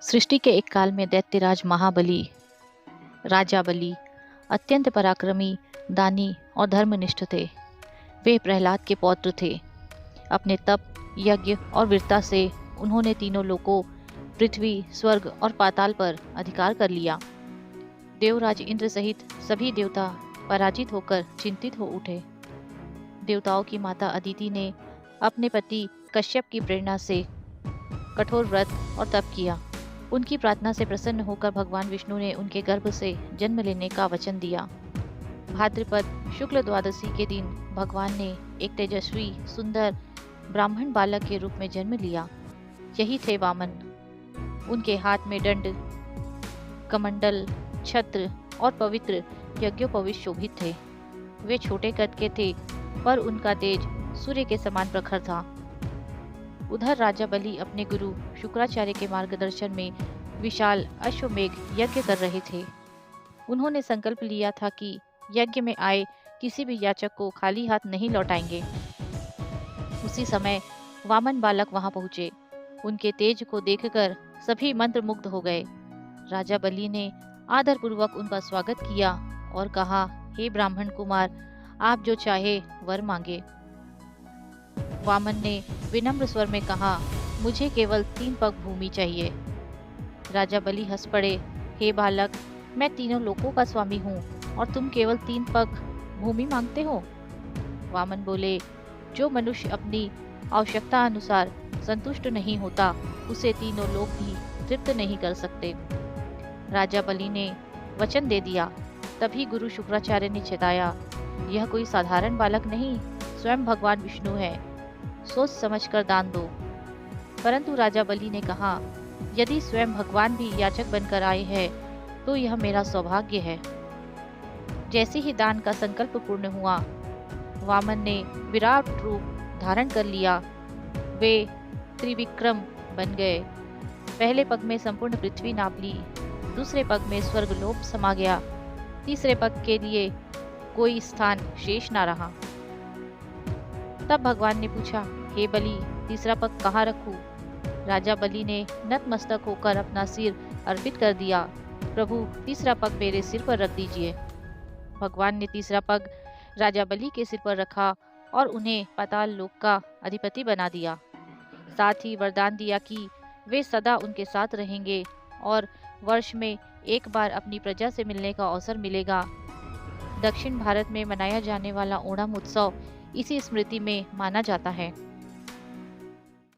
सृष्टि के एक काल में दैत्यराज महाबली राजा बलि अत्यंत पराक्रमी, दानी और धर्मनिष्ठ थे। वे प्रहलाद के पौत्र थे। अपने तप, यज्ञ और वीरता से उन्होंने तीनों लोकों पृथ्वी, स्वर्ग और पाताल पर अधिकार कर लिया। देवराज इंद्र सहित सभी देवता पराजित होकर चिंतित हो उठे। देवताओं की माता अदिति ने अपने पति कश्यप की प्रेरणा से कठोर व्रत और तप किया। उनकी प्रार्थना से प्रसन्न होकर भगवान विष्णु ने उनके गर्भ से जन्म लेने का वचन दिया। भाद्रपद शुक्ल द्वादशी के दिन भगवान ने एक तेजस्वी, सुंदर ब्राह्मण बालक के रूप में जन्म लिया। यही थे वामन। उनके हाथ में दंड, कमंडल, छत्र और पवित्र यज्ञोपवीत शोभित थे। वे छोटे कद के थे, पर उनका तेज सूर्य के समान प्रखर था। उधर राजा बलि अपने गुरु शुक्राचार्य के मार्गदर्शन में विशाल अश्वमेघ यज्ञ कर रहे थे। उन्होंने संकल्प लिया था कि यज्ञ में आए किसी भी याचक को खाली हाथ नहीं लौटाएंगे। उसी समय वामन बालक वहां पहुंचे। उनके तेज को देखकर सभी मंत्रमुग्ध हो गए। राजा बलि ने आदर पूर्वक उनका स्वागत किया और कहा, हे ब्राह्मण कुमार, आप जो चाहे वर मांगे। वामन ने विनम्र स्वर में कहा, मुझे केवल 3 पग भूमि चाहिए। राजा बलि हंस पड़े, हे बालक, मैं तीनों लोकों का स्वामी हूँ और तुम केवल 3 पग भूमि मांगते हो। वामन बोले, जो मनुष्य अपनी आवश्यकता अनुसार संतुष्ट नहीं होता, उसे तीनों लोग भी तृप्त नहीं कर सकते। राजा बलि ने वचन दे दिया। तभी गुरु शुक्राचार्य ने चेताया, यह कोई साधारण बालक नहीं, स्वयं भगवान विष्णु है। सोच समझकर दान दो। परंतु राजा बलि ने कहा, यदि स्वयं भगवान भी याचक बनकर आए हैं, तो यह मेरा सौभाग्य है। जैसे ही दान का संकल्प पूर्ण हुआ, वामन ने विराट रूप धारण कर लिया। वे त्रिविक्रम बन गए। पहले पग में संपूर्ण पृथ्वी नाप ली, दूसरे पग में स्वर्गलोक समा गया, तीसरे पग के लिए कोई स्थान शेष न रहा। तब भगवान ने पूछा, हे बलि, तीसरा पग कहाँ रखूं? राजा बलि ने नतमस्तक होकर अपना सिर अर्पित कर दिया। प्रभु, तीसरा पग मेरे सिर पर रख दीजिए। भगवान ने तीसरा पग राजा बलि के सिर पर रखा और उन्हें पाताल लोक का अधिपति बना दिया। साथ ही वरदान दिया कि वे सदा उनके साथ रहेंगे और वर्ष में एक बार अपनी प्रजा से मिलने का अवसर मिलेगा। दक्षिण भारत में मनाया जाने वाला ओणम उत्सव इसी स्मृति में माना जाता है।